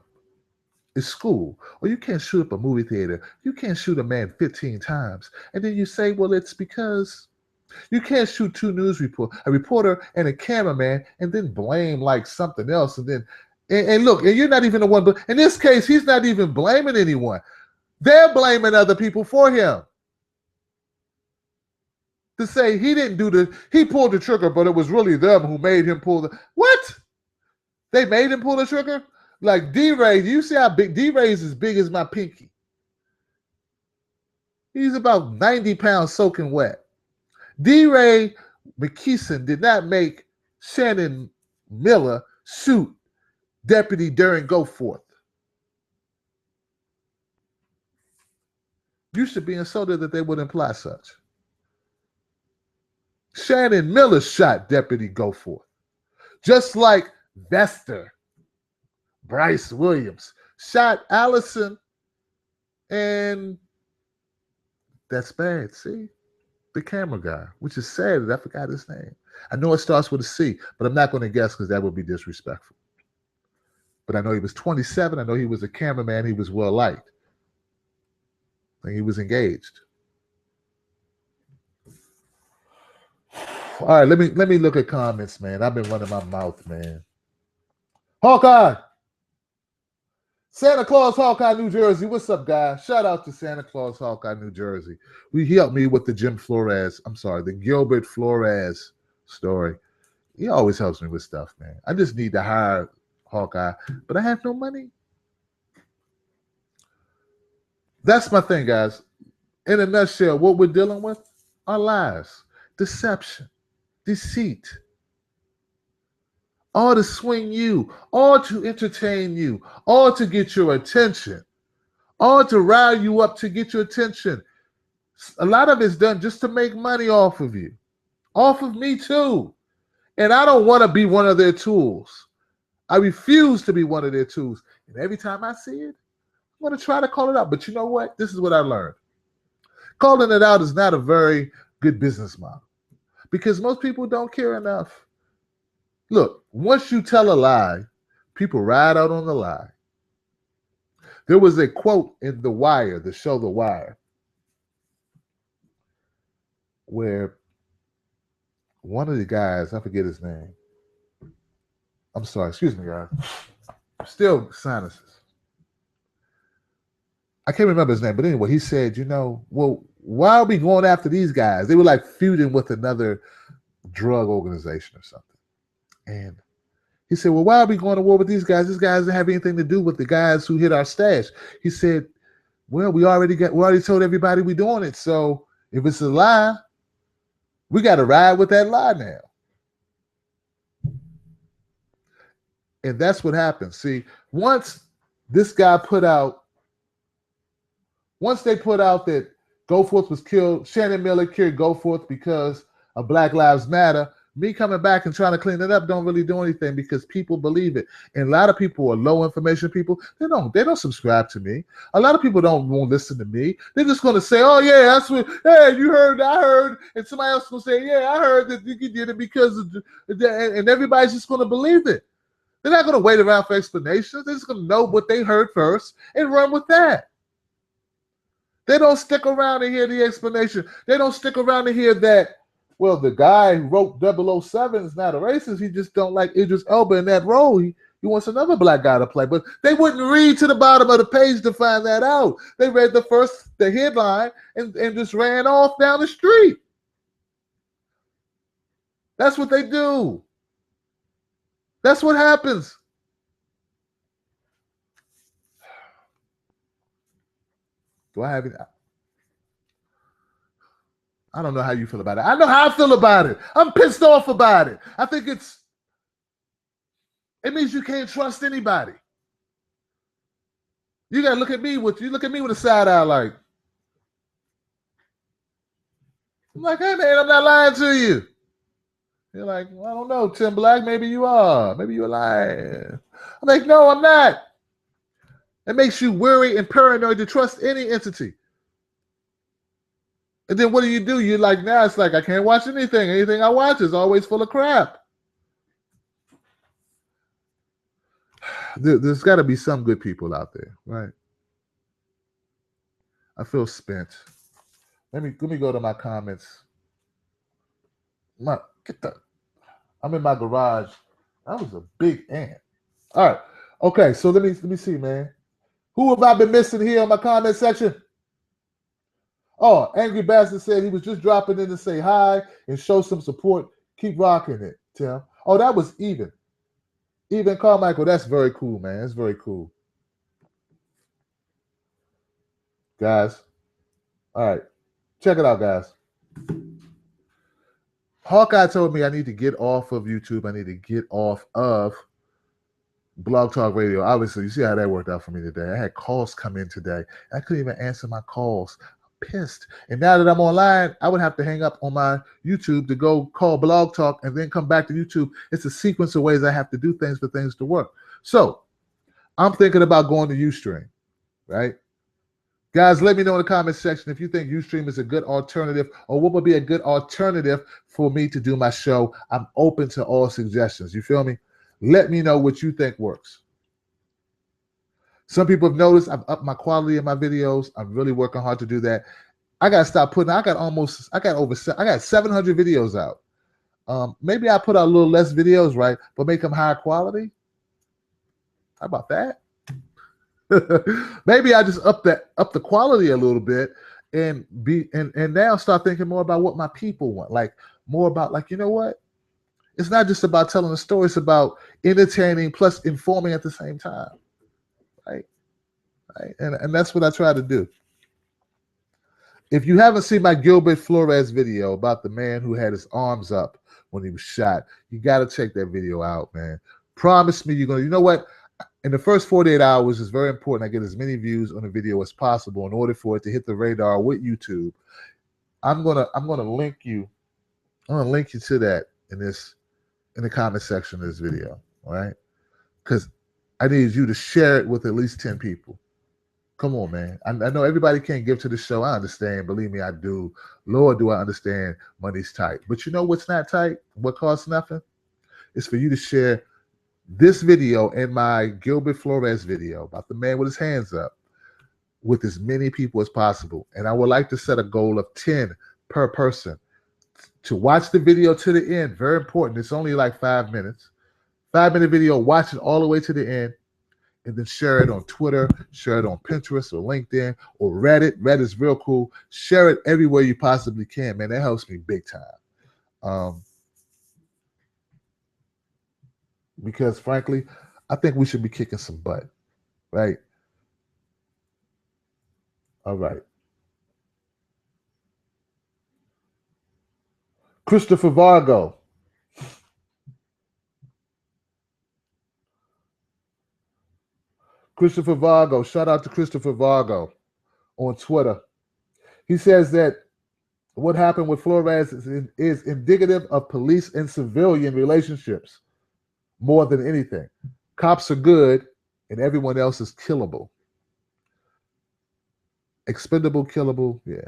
school, or you can't shoot up a movie theater. You can't shoot a man 15 times. And then you say, well, it's because you can't shoot two news reporters, a reporter and a cameraman, and then blame like something else. And then, and look, and you're not even the one, but in this case, he's not even blaming anyone. They're blaming other people for him. To say he didn't do he pulled the trigger, but it was really them who made him pull the, what? They made him pull the trigger? Like D-Ray, you see how big, D-Ray is as big as my pinky. He's about 90 pounds soaking wet. D-Ray McKeeson did not make Shannon Miller shoot Deputy Darren Goforth. You should be insulted that they would imply such. Shannon Miller shot Deputy Goforth. Just like Vester, Bryce Williams, shot Allison, and that's bad, see? The camera guy, which is sad that I forgot his name. I know it starts with a C, but I'm not going to guess because that would be disrespectful. But I know he was 27. I know he was a cameraman. He was well-liked. And he was engaged. All right, let me look at comments, man. I've been running my mouth, man. Hawkeye. Santa Claus, Hawkeye, New Jersey. What's up, guys? Shout out to Santa Claus, Hawkeye, New Jersey. He helped me with the the Gilbert Flores story. He always helps me with stuff, man. I just need to hire Hawkeye, but I have no money. That's my thing, guys. In a nutshell, what we're dealing with are lies, deception, deceit. All to swing you, all to entertain you, all to get your attention, all to rile you up to get your attention. A lot of it's done just to make money off of you, off of me too. And I don't want to be one of their tools. I refuse to be one of their tools. And every time I see it, I'm going to try to call it out. But you know what? This is what I learned. Calling it out is not a very good business model because most people don't care enough. Look, once you tell a lie, people ride out on the lie. There was a quote in The Wire, the show The Wire, where one of the guys, I forget his name. I'm sorry, excuse me, guys. Still sinuses. I can't remember his name, but anyway, he said, well, why are we going after these guys? They were like feuding with another drug organization or something. And he said, well, why are we going to war with these guys? These guys don't have anything to do with the guys who hit our stash. He said, well, we already told everybody we're doing it. So if it's a lie, we got to ride with that lie now. And that's what happened. See, once they put out that Goforth was killed, Shannon Miller killed Goforth because of Black Lives Matter, Me coming back and trying to clean it up don't really do anything because people believe it. And a lot of people are low information people. They don't subscribe to me. A lot of people won't listen to me. They're just gonna say, oh yeah, that's what, hey, you heard, I heard, and somebody else gonna say, yeah, I heard that you did it because of and everybody's just gonna believe it. They're not gonna wait around for explanations. They're just gonna know what they heard first and run with that. They don't stick around to hear the explanation. They don't stick around to hear that, well, the guy who wrote 007 is not a racist. He just don't like Idris Elba in that role. He wants another black guy to play. But they wouldn't read to the bottom of the page to find that out. They read the headline and just ran off down the street. That's what they do. That's what happens. Do I have it? I don't know how you feel about it. I know how I feel about it. I'm pissed off about it. I think it means you can't trust anybody. You gotta look at me with a side eye like. I'm like, hey man, I'm not lying to you. You're like, well, I don't know, Tim Black, maybe you are. Maybe you're lying. I'm like, no, I'm not. It makes you worried and paranoid to trust any entity. And then what do? You're like, now it's like, I can't watch anything. Anything I watch is always full of crap. There's got to be some good people out there, right? I feel spent. Let me go to my comments. I'm in my garage. That was a big ant. All right. Okay, so let me see, man. Who have I been missing here in my comment section? Oh, Angry Bastard said he was just dropping in to say hi and show some support. Keep rocking it, Tim. Oh, that was Even Carmichael. That's very cool, man. That's very cool. Guys. All right. Check it out, guys. Hawkeye told me I need to get off of YouTube. I need to get off of Blog Talk Radio. Obviously, you see how that worked out for me today. I had calls come in today. I couldn't even answer my calls. Pissed. And now that I'm online, I would have to hang up on my YouTube to go call Blog Talk and then come back to YouTube. It's a sequence of ways I have to do things for things to work. So I'm thinking about going to Ustream, right? Guys, let me know in the comment section if you think Ustream is a good alternative or what would be a good alternative for me to do my show. I'm open to all suggestions. You feel me? Let me know what you think works. Some people have noticed I've upped my quality in my videos. I'm really working hard to do that. I got to stop putting, I got 700 videos out. Maybe I put out a little less videos, right? But make them higher quality. How about that? Maybe I just up the quality a little bit and now start thinking more about what my people want. Like more about like, you know what? It's not just about telling a story, it's about entertaining plus informing at the same time. Right? And that's what I try to do. If you haven't seen my Gilbert Flores video about the man who had his arms up when he was shot, you got to check that video out, man. Promise me you know what? In the first 48 hours, it's very important I get as many views on the video as possible in order for it to hit the radar with YouTube. I'm gonna link you. I'm gonna link you to that in the comment section of this video, all right? Because I need you to share it with at least 10 people. Come on, man. I know everybody can't give to the show. I understand. Believe me, I do. Lord, do I understand money's tight. But you know what's not tight? What costs nothing? It's for you to share this video and my Gilbert Flores video about the man with his hands up with as many people as possible. And I would like to set a goal of 10 per person to watch the video to the end. Very important. It's only like 5 minutes. 5-minute video, watch it all the way to the end, and then share it on Twitter, share it on Pinterest or LinkedIn or Reddit. Reddit is real cool. Share it everywhere you possibly can, man. That helps me big time. Because frankly, I think we should be kicking some butt, right? All right. Christopher Vargo. Christopher Vargo. Shout out to Christopher Vargo on Twitter. He says that What happened with Flores is indicative of police and civilian relationships more than anything. Cops are good and everyone else is killable. Expendable, killable, yeah.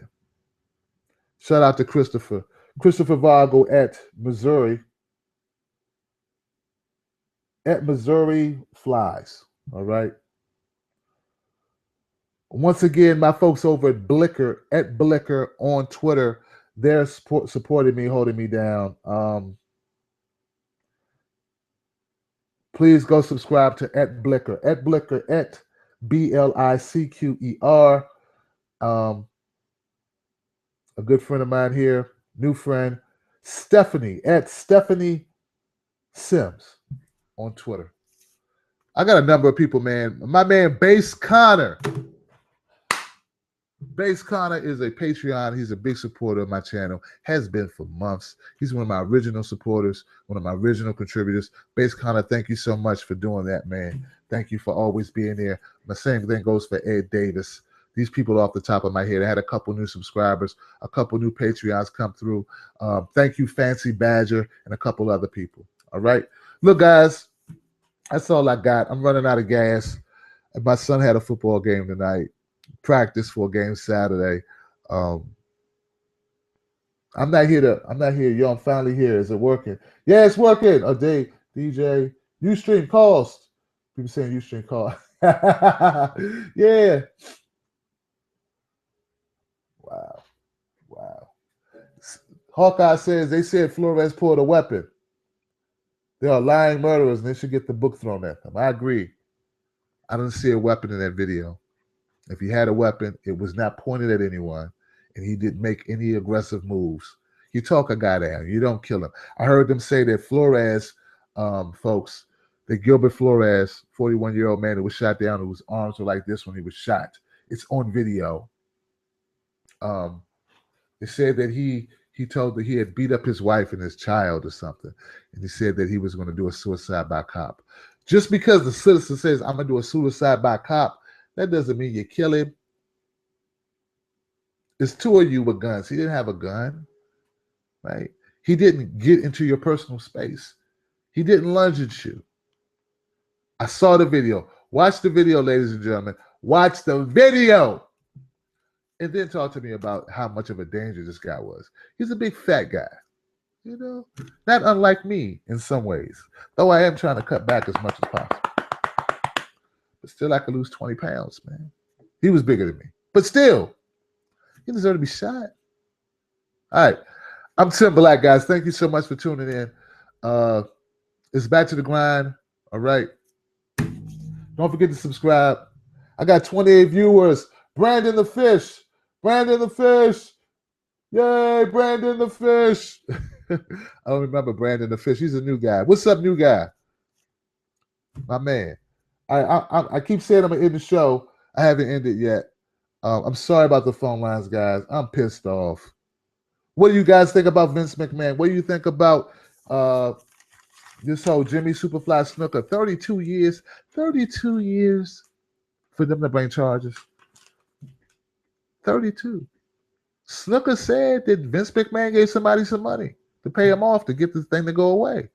Shout out to Christopher. Christopher Vago at Missouri. At Missouri Flies. All right. Once again, my folks over at Blicker on Twitter, they're supporting me, holding me down. Please go subscribe to at Blicker at BLICQER. A good friend of mine here, new friend, Stephanie at Stephanie Sims on Twitter. I got a number of people, man. My man, Base Connor. Base Connor is a Patreon. He's a big supporter of my channel. Has been for months. He's one of my original supporters, one of my original contributors. Base Connor, thank you so much for doing that, man. Thank you for always being there. The same thing goes for Ed Davis. These people off the top of my head. I had a couple new subscribers, a couple new Patreons come through. Thank you, Fancy Badger, and a couple other people. All right. Look, guys, that's all I got. I'm running out of gas. My son had a football game tonight. Practice for a game Saturday. I'm not here. Yo, I'm finally here. Is it working? Yeah, it's working. Oh, DJ, Ustream cost. People saying Ustream cost. Yeah. Wow. Hawkeye says they said Flores pulled a weapon. They are lying murderers and they should get the book thrown at them. I agree. I didn't see a weapon in that video. If he had a weapon, it was not pointed at anyone, and he didn't make any aggressive moves. You talk a guy down. You don't kill him. I heard them say that Flores, folks, that Gilbert Flores, 41-year-old man who was shot down, whose arms were like this when he was shot. It's on video. They said that he told that he had beat up his wife and his child or something, and he said that he was going to do a suicide by cop. Just because the citizen says, I'm going to do a suicide by cop, that doesn't mean you kill him. There's two of you with guns. He didn't have a gun, right? He didn't get into your personal space. He didn't lunge at you. I saw the video. Watch the video, ladies and gentlemen. Watch the video. And then talk to me about how much of a danger this guy was. He's a big fat guy, you know, not unlike me in some ways, though I am trying to cut back as much as possible. But still, I could lose 20 pounds, man. He was bigger than me. But still, he deserved to be shot. All right. I'm Tim Black, guys. Thank you so much for tuning in. It's back to the grind. All right. Don't forget to subscribe. I got 28 viewers. Brandon the Fish. Brandon the Fish. Yay, Brandon the Fish. I don't remember Brandon the Fish. He's a new guy. What's up, new guy? My man. I keep saying I'm going to end the show. I haven't ended yet. I'm sorry about the phone lines, guys. I'm pissed off. What do you guys think about Vince McMahon? What do you think about this whole Jimmy SupaFly Snucka? 32 years. 32 years for them to bring charges. 32. Snuka said that Vince McMahon gave somebody some money to pay him off to get this thing to go away.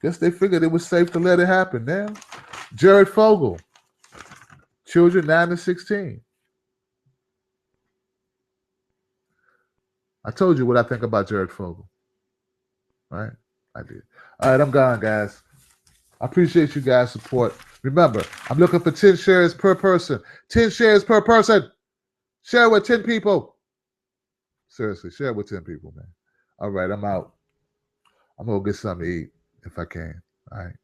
Guess they figured it was safe to let it happen now. Jared Fogle. Children 9 to 16. I told you what I think about Jared Fogle. All right? I did. All right, I'm gone, guys. I appreciate you guys' support. Remember, I'm looking for 10 shares per person. 10 shares per person. Share with 10 people. Seriously, share with 10 people, man. All right, I'm out. I'm going to get something to eat if I can. All right.